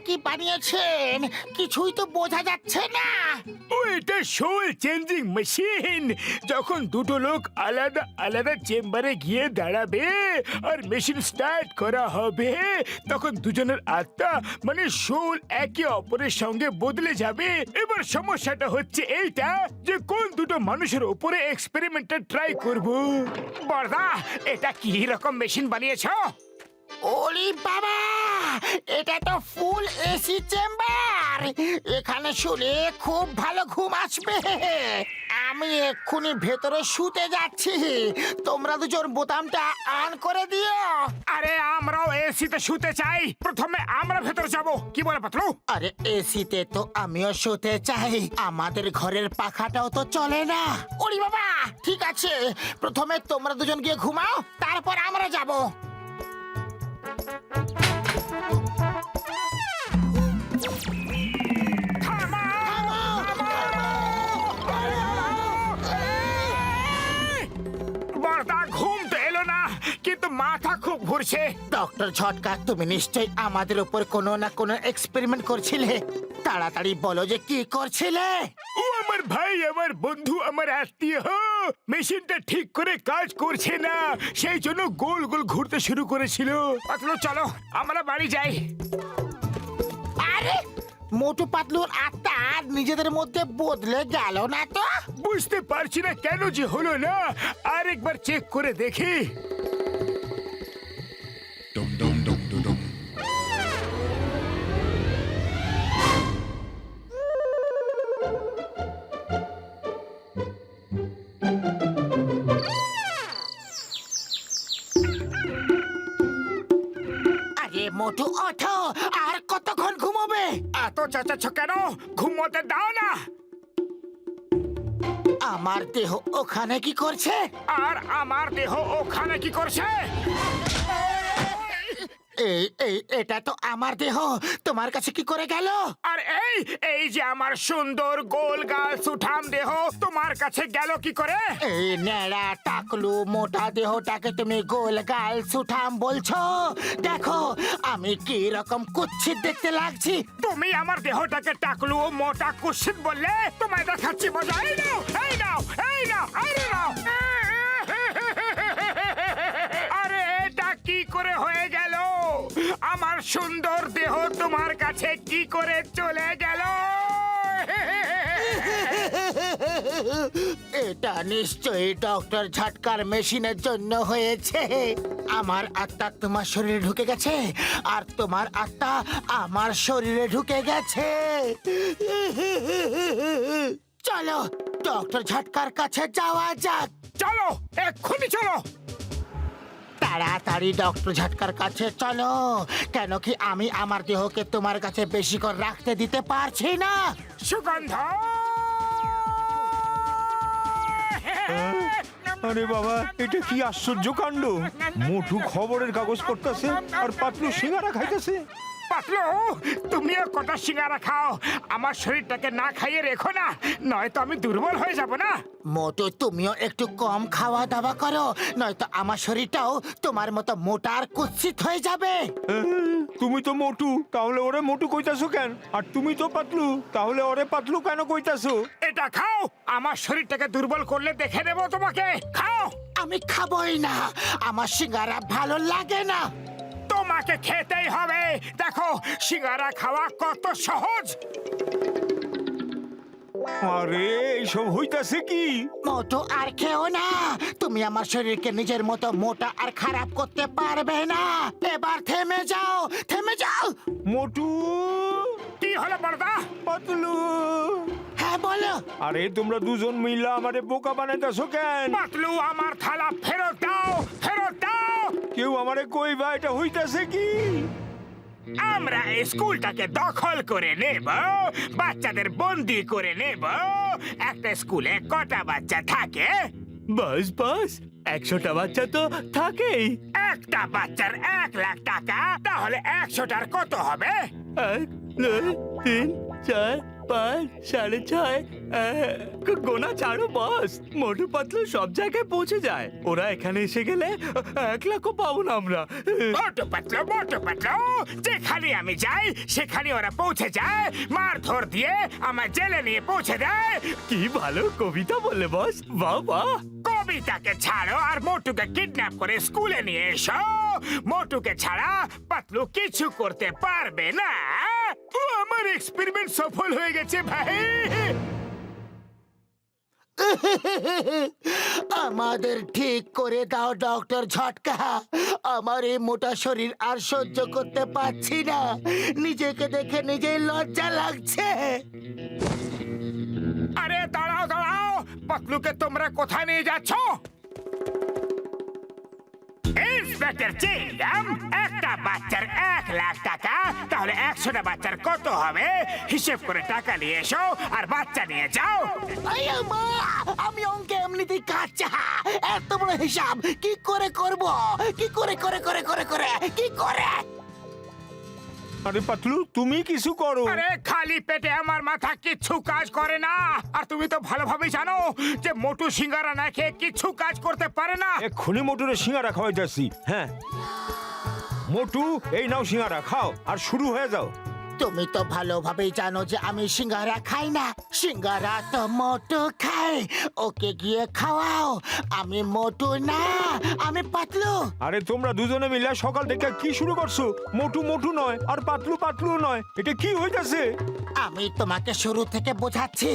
কি বানিয়েছেন কিছুই তো বোঝা যাচ্ছে না। এটা সোল চেঞ্জিং মেশিন। যখন দুটো লোক আলাদা আলাদা চেম্বারে গিয়ে দাঁড়াবে আর মেশিন স্টার্ট করা হবে, তখন দুজনের আত্মা মানে সোল একে অপরের সঙ্গে বদলে যাবে। এবার সমস্যাটা হচ্ছে এইটা যে কোন দুটো মানুষের উপরে এক্সপেরিমেন্টটা ট্রাই করব। বড়দা, এটা কি রকম মেশিন বানিয়েছো? ওলি বাবা, এটা তো ফুল এসি চেম্বার। এখানে শুলে খুব ভালো ঘুম আসবে। আমি এক্ষুনি ভেতরে শুতে যাচ্ছি, তোমরা দুজন বোতামটা অন করে দিও। আরে আমরাও এসিতে শুতে চাই, প্রথমে আমরা ভেতরে যাব। কি বলে পাতলু? আরে এসিতে তো আমিও শুতে চাই, আমাদের ঘরের পাখাটাও তো চলে না। ওলি বাবা, ঠিক আছে, প্রথমে তোমরা দুজন গিয়ে ঘুমাও, তারপর আমরা যাব। বড়দা, ঘুম তো এলো না, কিন্তু মাথা খুব ঘুরছে। ডক্টর ঝটকা, তুমি নিশ্চয়ই আমাদের উপর কোনো না কোনো এক্সপেরিমেন্ট করছিলে। তাড়াতাড়ি বলো যে কি করছিলে। ও আমার ভাই, আমার বন্ধু, আমার আত্মীয়। মেশিনটা ঠিক করে কাজ করছে না, সেই জন্য গোল গোল ঘুরতে শুরু করেছিল। পাতলু, চলো আমরা বাড়ি যাই। আরে মোটু পাতলুর আত্মা নিজেদের মধ্যে বদলে গেল না তো? বুঝতে পারছি না কেন যে হলো না, আরেকবার চেক করে দেখি। Dum dum dum dum dum. আরে মোটু, ওঠো, আর কতক্ষণ ঘুমোবে? এত চেঁচাচ্ছ কেন? ঘুমোতে দাও না। আমার দেহ ওখানে কি করছে? আর আমার দেহ ওখানে কি করছে? এটা তো আমার দেহ, তোমার কাছে কি করে গেল? আর এই যে আমার সুন্দর গোল গাল সুঠাম দেহ তোমার কাছে গেল কি করে? এই ন্যাড়া টাকলু মোটা দেহটাকে তুমি গোল গাল সুঠাম বলছো? দেখো আমি কি রকম কুৎসিত দেখতে লাগছি। তুমি আমার দেহটাকে টাকলু ও মোটা কুৎসিত বললে? তোমায় দেখাচ্ছি মজা। এই নাও, এই নাও, এই নাও, আরে নাও। আরে এটা কি করে হয়ে গেল? আমার সুন্দর দেহ তোমার কাছে কি করে চলে গেল? এটা নিশ্চয়ই ডক্টর ঝটকার মেশিনের জন্য হয়েছে। আমার আত্মা তোমার শরীরে ঢুকে গেছে, আর তোমার আত্মা আমার শরীরে ঢুকে গেছে। চলো ডক্টর ঝটকার কাছে যাওয়া যাক। চলো, এক্ষুনি চলো। তাড়াতাড়ি ডক্টর ঝটকার কাছে চলো। কেন কি আমি আমার দেহকে তোমার কাছে বেশি করে রাখতে দিতে পারছি না। সুগন্ধ! আরে বাবা, এটা কি আশ্চর্য কাণ্ড! মোটু খবরের কাগজ পড়তেছে আর পাতলু সিঙ্গারা খাইতেছে। পাতলু, তুমিও কটা সিঙ্গারা খাও, আমার শরীরটাকে না খাইয়ে রেখো না, নয়তো আমি দুর্বল হয়ে যাব না। মোটু, তুমিও একটু কম খাওয়া দাওয়া করো, নয়তো আমার শরীরটাও তোমার মতো মোটা আর কুৎসিত হয়ে যাবে। তুমি তো মোটু, তাহলে ওরে মোটু কইতাছো কেন? আর তুমি তো পাতলু, তাহলে ওরে পাতলু কেন কইতাছো? এটা খাও, আমার শরীরটাকে দুর্বল করলে দেখে দেবো তোমাকে। খাও। আমি খাবই না, আমার সিঙ্গারা ভালো লাগে না। তোমাকে খেতেই হবে। দেখো সিঙ্গারা খাওয়া কত সহজ। আরে এইসব হইতাছে কি? মোটু, আর খেও না, তুমি আমার শরীরকে নিজের মতো মোটা আর খারাপ করতে পারবে না। এবার থেমে যাও, থেমে যাও। মোটু! কি হলো বড়দা? পাতলু! হ্যাঁ বলো। আরে তোমরা দুজন মিলা আমারে বোকা বানাইতাছো কেন? পাতলু, আমার থালা ফেরত দাও, ফেরত দাও। কেউ আমারে কইবা এটা হইতাছে কি? আমরা স্কুলটাকে দখল করে নেব, বাচ্চাদের বন্দি করে নেব। একটা স্কুলে কটা বাচ্চা থাকে? বাস বাস 100টা বাচ্চা তো থাকেই। একটা বাচ্চার 1 লাখ টাকা, তাহলে 100টার কত হবে? 1, 2, 3, 4, 5, 6.5, গোনা ছাড়ো বস, মোটু পাতলু সব জায়গায় পৌঁছে যায়। ওরা এখানে এসে গেলে 1 লাখও পাবো না আমরা। মোটু পাতলু, যেখানে আমি যাই সেখানে ওরা পৌঁছে যায়, মারধর দিয়ে আমার জেলে নিয়ে পৌঁছে দেয়। কি ভালো কবিতা বললে বস, বাহ বাহ। কবিতাকে ছাড়ো আর মোটুকে কিডন্যাপ করে স্কুলে নিয়ে এসো। মোটুকে ছাড়া পাতলু কিছু করতে পারবে না। আমার এক্সপেরিমেন্ট সফল হয়ে গেছে ভাই। আমাদের ঠিক করে দাও ডক্টর ঝটকা। আমার এই মোটা শরীর আর সহ্য করতে পারছি না। নিজেকে দেখে নিজেই লজ্জা লাগছে। আরে দাঁড়াও দাঁড়াও, পাতলুকে তোমরা কোথায় নিয়ে যাচ্ছ? ইন্সপেক্টর চিংগাম, একটা বাচ্চার 1 লাখ টাকা, তাহলে 100টা বাচ্চার কত হবে হিসেব করে টাকা নিয়ে এসো আর বাচ্চা নিয়ে যাও। আয়া মা, আমি অঙ্কে এমনিতেই কাঁচা। এত বড় হিসাব কি করে করব? কি করে কি করে? আরে পাতলু, তুমি কিছু করো। আরে খালি পেটে আমার মাথা কিচ্ছু কাজ করে না। আর তুমি তো ভালোভাবে জানো যে মোটু সিঙ্গারা না খেয়ে কিচ্ছু কাজ করতে পারে না। এক্ষুনি মোটুরে সিঙ্গারা খাওয়াই যাচ্ছি। হ্যাঁ মোটু, এই নাও সিঙ্গারা, খাও আর শুরু হয়ে যাও। তুমি তো ভালোভাবেই জানো যে আমি সিঙ্গারা খাই না। সিঙ্গারা তো মোটু খায়। ওকে গিয়ে খাওয়াও। আমি মোটু না, আমি পাতলু। আরে তোমরা দুজনে মিলে সকাল থেকে কি শুরু করছো? মোটু মোটু নয় আর পাতলু পাতলু নয়, এটা কি হইতাছে? আমি তোমাকে শুরু থেকে বোঝাচ্ছি।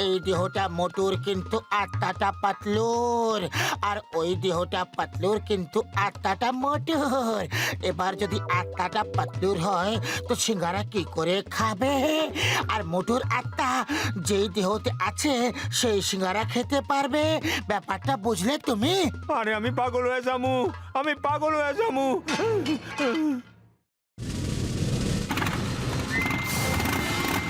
এই দেহটা মোটুর কিন্তু আত্মাটা পাতলুর, আর ওই দেহটা পাতলুর কিন্তু আত্মাটা মোটুর। এবার যদি আত্মাটা পাতলুর হয় তো সিঙ্গারা কি করে খাবে? আর মোটুর আত্মা যেই দেহতে আছে সেই সিঙ্গারা খেতে পারবে। ব্যাপারটা বুঝলে তুমি? আরে আমি পাগল হয়ে যামু, আমি পাগল হয়ে যামু।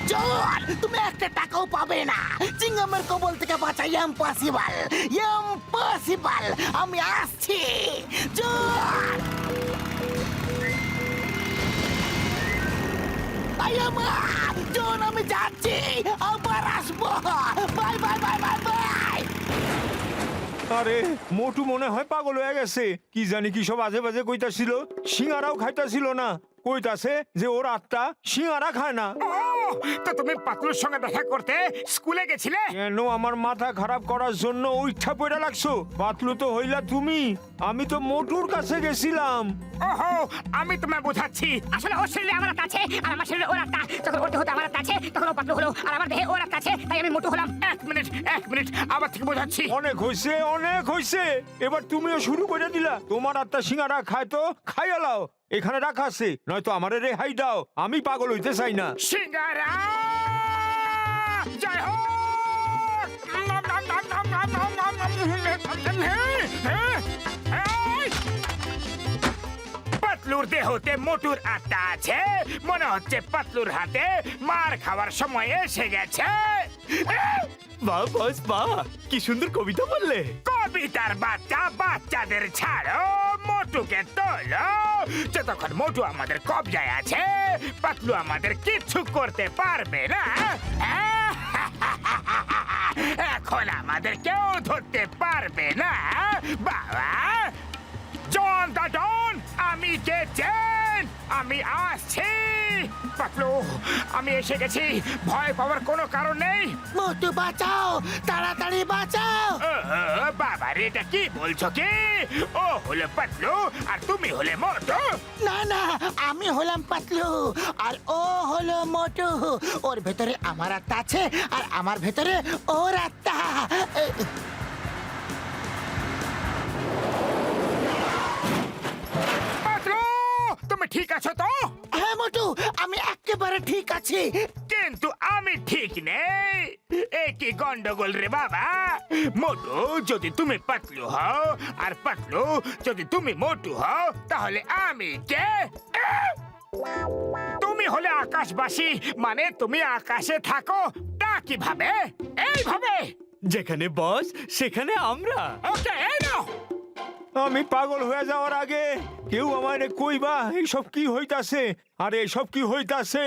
জন, তুমি 1 টাকাও পাবে না। চিংগামের কবল থেকে বাঁচা ইম্পসিবল। আমি আসছি। জন, আয়ামা, জন আমি যাচ্ছি, আবার আসবো। Bye bye bye bye bye. আরে মোটু মনে হয় পাগল হয়ে গেছে। কি জানি কি সব আজে বাজে কইতাছিল। সিঙ্গারাও খাইতাছিল না, কইতাছে যে ওর আত্মা সিঙ্গারা খায় না। ও, তো তুমি পাতলুর সঙ্গে দেখা করতে স্কুলে গেছিলে? কেন আমার মাথা খারাপ করার জন্য ইচ্ছা পড়ে লাগছো? পাতলু তো হইলা তুমি, আমি তো মোটুর কাছে গেছিলাম। ওহো, আমি তোমায় বোঝাচ্ছি। আসলে ওর শরীরে আমার আত্মা আছে আর আমার শরীরে ওর আত্মা। যখন ওর দেহতে আমার আত্মা আছে তখন ও পাতলু হলো, আর আমার দেহে ওর আত্মা আছে তাই আমি মোটু হলাম। এক মিনিট, আবার থেকে বোঝাচ্ছি। অনেক হইছে, অনেক হইছে। এবার তুমিও শুরু করে দিলা। তোমার আত্মা সিঙ্গারা খায় তো খাইয়া লাও, এখানে রাখা আছে, নয়তো আমারে রেহাই দাও। আমি পাগল হইতে চাই না। সিঙ্গারা জয় হোক। পাতলুর দেহতে মোটুর আত্মা আছে। মনে হচ্ছে পাতলুর হাতে মার খাওয়ার সময় এসে গেছে। বাহ বস বাহ, কি সুন্দর কবিতা বললে। কবিতার বাচ্চাদের ছাড়ো, মোটুকে তোলো। যতক্ষণ মোটু আমাদের কবজায় আছে পাতলু আমাদের কিচ্ছু করতে পারবে না। এখন আমাদের কেউ ধরতে পারবে না। বাবা জন দা ডন, আমি কে চেন, আমি আসছি। পাতলু, আমি এসে গেছি, ভয় পাওয়ার কোনো কারণ নেই। মোটু বাঁচাও, তাড়াতাড়ি বাঁচাও। বাবা রে, এটা কি বলছো কি? ও হলো পাতলু আর তুমি হলে মোটু। না না, আমি হলাম পাতলু আর ও হলো মোটু। ওর ভেতরে আমার আত্মা আছে আর আমার ভেতরে ওর আত্মা। পাতলু, তুমি ঠিক আছো তো? হ্যাঁ মোটু, আমি একেবারে ঠিক আছি। কিন্তু আমি ঠিক নেই। এ কি গন্ডগোল রে বাবা। মোটু যদি তুমি পাতলু হও আর পাতলু যদি তুমি মোটু হও তাহলে আমি কে? তুমি হলে আকাশবাসী, মানে তুমি আকাশে থাকো। তা কিভাবে? এইভাবে। যেখানে বস সেখানে আমরা। ওকে, এই নাও। আমি পাগল হয়ে যাওয়ার আগে কেউ আমারে কইবা এইসব কি হইতাছে, আরে এসব কি হইতাছে?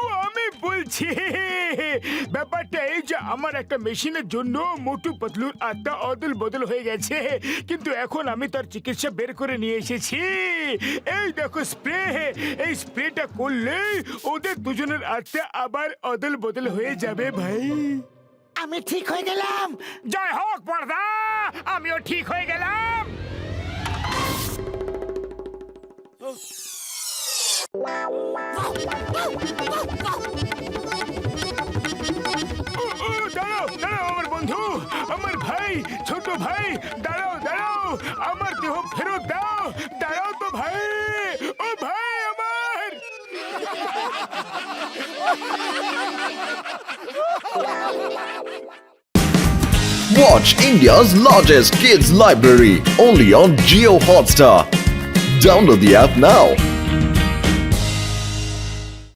ও আমি বলছি ব্যাপারটা এই যে আমার একটা মেশিনের জন্য মোটু পাতলুর আত্মা অদল বদল হয়ে গেছে, কিন্তু এখন আমি তার চিকিৎসা বের করে নিয়ে এসেছি। এই দেখো স্প্রে, এই স্প্রেটা করলে ওদের দুজনের আত্মা আবার অদল বদল হয়ে যাবে ভাই। আমি ঠিক হয়ে গেলাম। জয় হোক বর্দা, আমিও ঠিক হয়ে গেলাম। দাঁড়াও দাঁড়াও আমার বন্ধু, আমার ভাই, ছোট ভাই, দাঁড়াও দাঁড়াও, আমার দেহ ফেরত দাও। দাঁড়াও তো ভাই, ও ভাই আমার। Watch India's largest kids library only on Geo Hotstar. Download the app now.